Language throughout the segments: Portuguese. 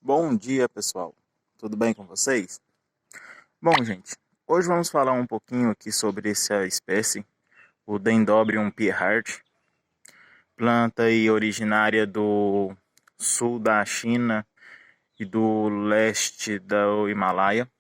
Bom dia, pessoal. Tudo bem com vocês? Bom, gente, hoje vamos falar um pouquinho aqui sobre essa espécie, o Dendrobium pierhart, planta aí originária do sul da China e do leste do Himalaia,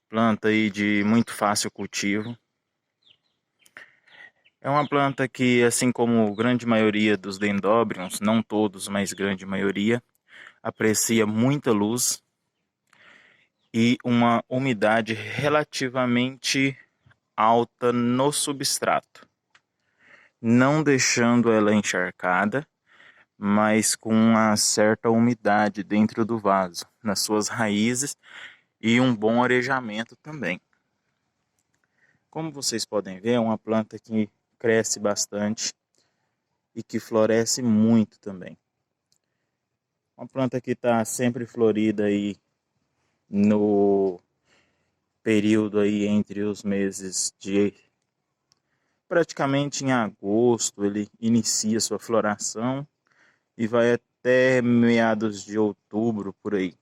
planta aí de muito fácil cultivo. É uma planta que, assim como grande maioria dos dendróbions, não todos, mas grande maioria, aprecia muita luz e uma umidade relativamente alta no substrato, não deixando ela encharcada, mas com uma certa umidade dentro do vaso, nas suas raízes e um bom arejamento também. Como vocês podem ver, é uma planta que cresce bastante e que floresce muito também. Uma planta que está sempre florida aí no período aí entre os meses de praticamente em agosto ele inicia sua floração e vai até meados de outubro por aí.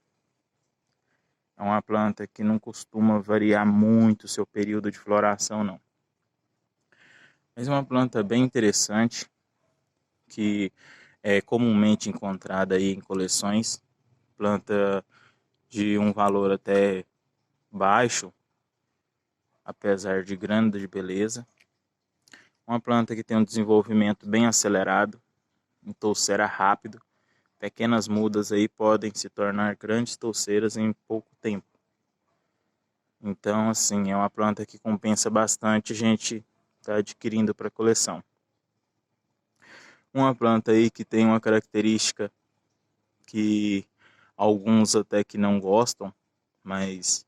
É uma planta que não costuma variar muito o seu período de floração não. Mas é uma planta bem interessante que é comumente encontrada aí em coleções, planta de um valor até baixo, apesar de grande beleza. Uma planta que tem um desenvolvimento bem acelerado, um toucera rápido. Pequenas mudas aí podem se tornar grandes touceiras em pouco tempo. Então, assim, é uma planta que compensa bastante a gente estar adquirindo para coleção. Uma planta aí que tem uma característica que alguns até que não gostam, mas,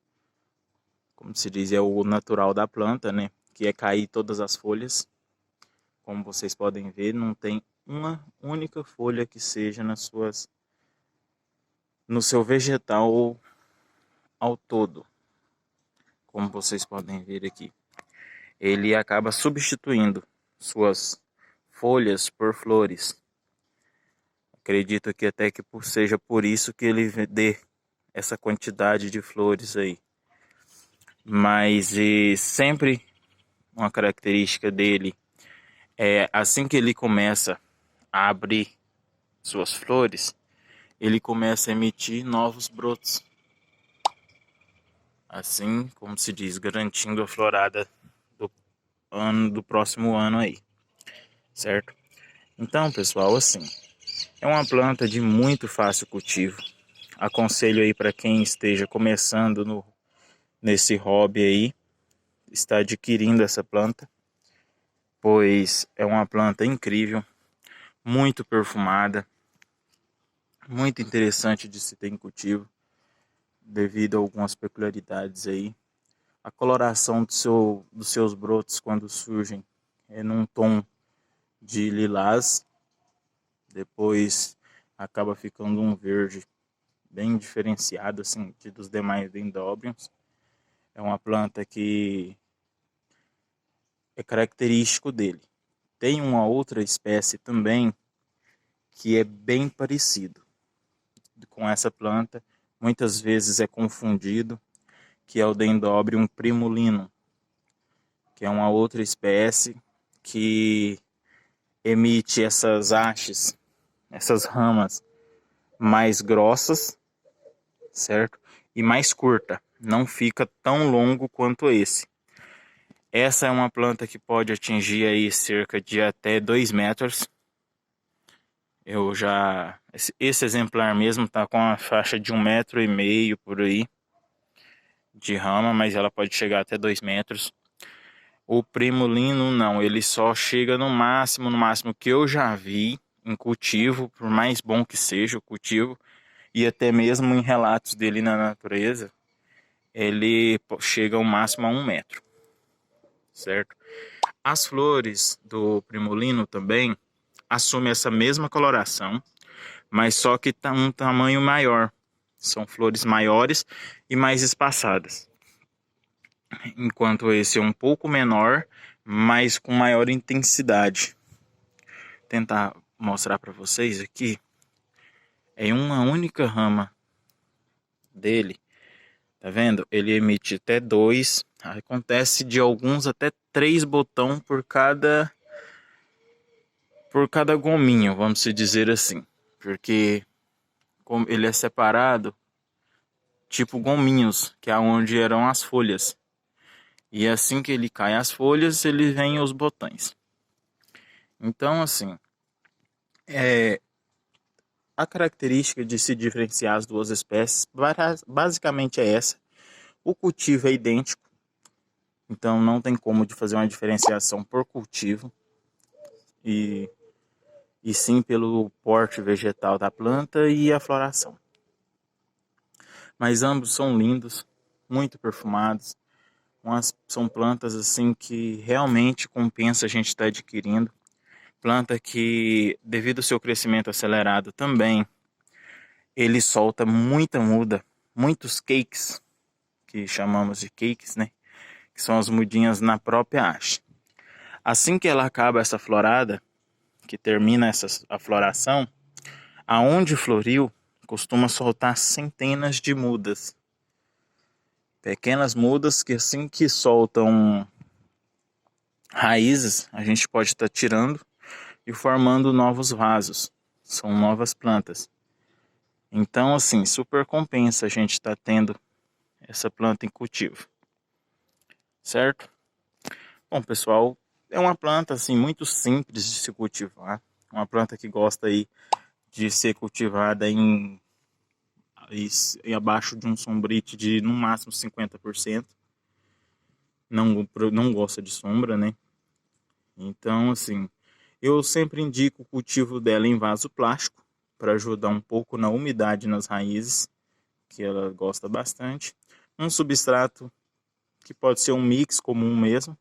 como se diz, é o natural da planta, né? Que é cair todas as folhas. Como vocês podem ver, não tem uma única folha que seja no seu vegetal ao todo, como vocês podem ver aqui. Ele acaba substituindo suas folhas por flores. Acredito que até que seja por isso que ele dê essa quantidade de flores aí. Mas sempre uma característica dele é assim que ele começa a abrir suas flores, ele começa a emitir novos brotos. Assim, como se diz, garantindo a florada do próximo ano aí, certo? Então, pessoal, assim, é uma planta de muito fácil cultivo. Aconselho aí para quem esteja começando nesse hobby aí, está adquirindo essa planta, pois é uma planta incrível, muito perfumada, muito interessante de se ter em cultivo, devido a algumas peculiaridades aí. A coloração dos seus brotos quando surgem é num tom de lilás, depois acaba ficando um verde bem diferenciado assim dos demais dendróbions. É uma planta que é característico dele. Tem uma outra espécie também que é bem parecido com essa planta, muitas vezes é confundido, que é o Dendrobium primulinum, que é uma outra espécie que emite essas hastes, essas ramas mais grossas, certo? E mais curta, não fica tão longo quanto esse. Essa é uma planta que pode atingir aí cerca de até 2 metros. Esse exemplar mesmo tá com uma faixa de 1,5 m por aí de rama, mas ela pode chegar até 2 metros. O primulino não, ele só chega no máximo que eu já vi em cultivo, por mais bom que seja o cultivo, e até mesmo em relatos dele na natureza, ele chega ao máximo a 1 metro, certo? As flores do primulino também assumem essa mesma coloração, mas só que tá um tamanho maior. São flores maiores e mais espaçadas. Enquanto esse é um pouco menor, mas com maior intensidade. Vou tentar mostrar para vocês aqui. em uma única rama dele, tá vendo? Ele emite até 2, acontece de alguns até 3 botão por cada gominho, vamos se dizer assim, porque como ele é separado tipo gominhos, que é onde eram as folhas. E assim que ele cai as folhas, ele vem os botões. Então, assim, a característica de se diferenciar as duas espécies basicamente é essa. O cultivo é idêntico, então não tem como de fazer uma diferenciação por cultivo e sim pelo porte vegetal da planta e a floração. Mas ambos são lindos, muito perfumados. São plantas assim que realmente compensa a gente estar adquirindo. Planta que, devido ao seu crescimento acelerado também, ele solta muita muda, muitos cakes, que chamamos de cakes, né? Que são as mudinhas na própria haste. Assim que ela acaba essa florada, que termina a floração, aonde floriu, costuma soltar centenas de mudas. Pequenas mudas que assim que soltam raízes, a gente pode estar tirando e formando novos vasos. São novas plantas. Então, assim, super compensa a gente estar tendo essa planta em cultivo. Certo? Bom, pessoal, é uma planta assim muito simples de se cultivar. Uma planta que gosta aí de ser cultivada em abaixo de um sombrite de no máximo 50%. Não gosta de sombra, né? Então, assim, eu sempre indico o cultivo dela em vaso plástico para ajudar um pouco na umidade nas raízes, que ela gosta bastante. Um substrato que pode ser um mix comum mesmo,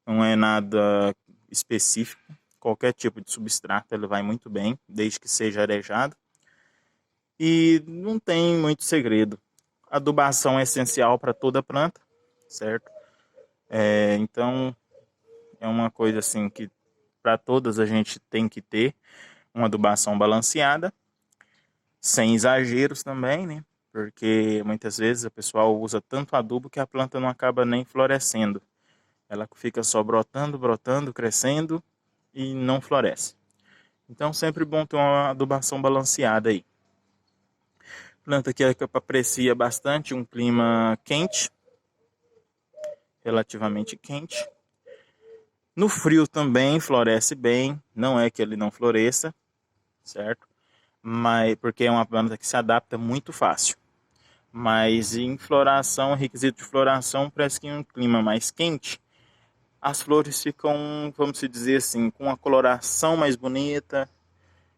não é nada específico. Qualquer tipo de substrato ele vai muito bem, desde que seja arejado. E não tem muito segredo. Adubação é essencial para toda planta, certo? Então, é uma coisa assim que para todas a gente tem que ter uma adubação balanceada, sem exageros também, né? Porque muitas vezes o pessoal usa tanto adubo que a planta não acaba nem florescendo. Ela fica só brotando, crescendo e não floresce. Então sempre bom ter uma adubação balanceada aí. Planta que aprecia bastante um clima quente, relativamente quente. No frio também floresce bem, não é que ele não floresça, certo? Mas porque é uma planta que se adapta muito fácil. Mas em floração, requisito de floração, parece que em um clima mais quente, as flores ficam, vamos dizer assim, com uma coloração mais bonita,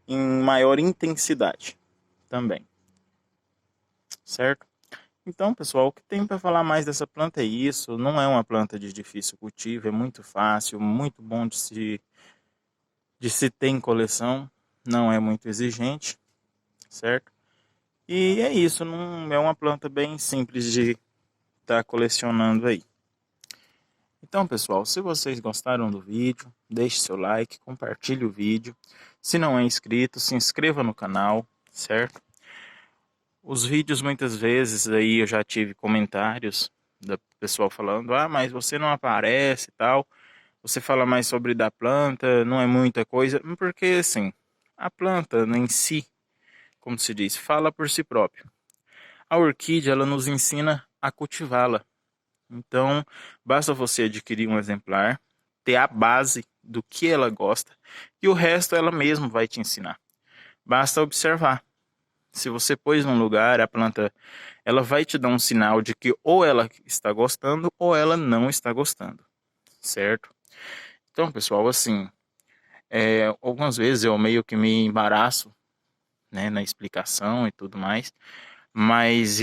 em maior intensidade também, certo? Então, pessoal, o que tem para falar mais dessa planta é isso. Não é uma planta de difícil cultivo, é muito fácil, muito bom de se ter em coleção, não é muito exigente, certo? E é isso, não é uma planta bem simples de estar colecionando aí. Então, pessoal, se vocês gostaram do vídeo, deixe seu like, compartilhe o vídeo. Se não é inscrito, se inscreva no canal, certo? Os vídeos muitas vezes aí eu já tive comentários do pessoal falando: "Ah, mas você não aparece e tal. Você fala mais sobre da planta, não é muita coisa". Porque assim, a planta em si, como se diz, fala por si próprio. A orquídea, ela nos ensina a cultivá-la. Então, basta você adquirir um exemplar, ter a base do que ela gosta e o resto ela mesma vai te ensinar. Basta observar. Se você pôs num lugar, a planta ela vai te dar um sinal de que ou ela está gostando ou ela não está gostando, certo? Então, pessoal, assim, algumas vezes eu meio que me embaraço, né, na explicação e tudo mais, mas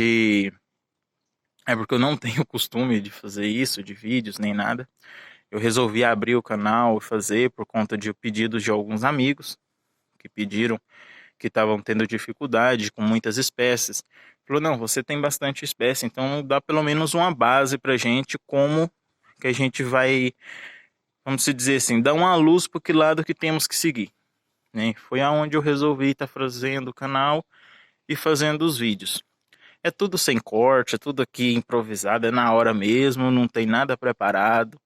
é porque eu não tenho costume de fazer isso, de vídeos nem nada. Eu resolvi abrir o canal e fazer por conta de pedidos de alguns amigos que pediram, que estavam tendo dificuldade com muitas espécies. Falou: não, você tem bastante espécie, então dá pelo menos uma base pra gente, como que a gente vai, vamos dizer assim, dar uma luz para que lado que temos que seguir, né? Foi aonde eu resolvi estar fazendo o canal e fazendo os vídeos. É tudo sem corte, é tudo aqui improvisado, é na hora mesmo, não tem nada preparado,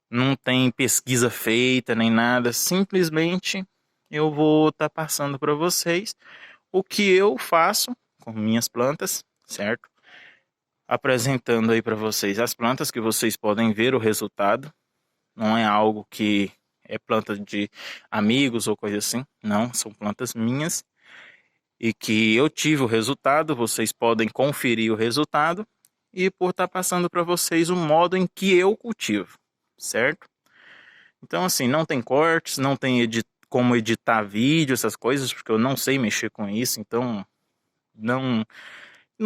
não tem pesquisa feita nem nada, simplesmente eu vou estar passando para vocês o que eu faço com minhas plantas, certo? Apresentando aí para vocês as plantas que vocês podem ver o resultado. Não é algo que é planta de amigos ou coisa assim, não, são plantas minhas e que eu tive o resultado, vocês podem conferir o resultado e por estar passando para vocês o modo em que eu cultivo, certo? Então assim, não tem cortes, não tem como editar vídeo, essas coisas, porque eu não sei mexer com isso, então não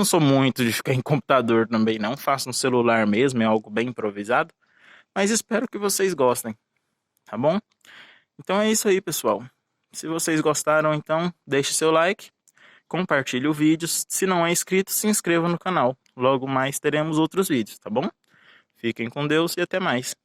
sou muito de ficar em computador também, não, faço no celular mesmo, é algo bem improvisado, mas espero que vocês gostem, tá bom? Então é isso aí, pessoal. Se vocês gostaram, então deixe seu like, compartilhe o vídeo. Se não é inscrito, se inscreva no canal. Logo mais teremos outros vídeos, tá bom? Fiquem com Deus e até mais.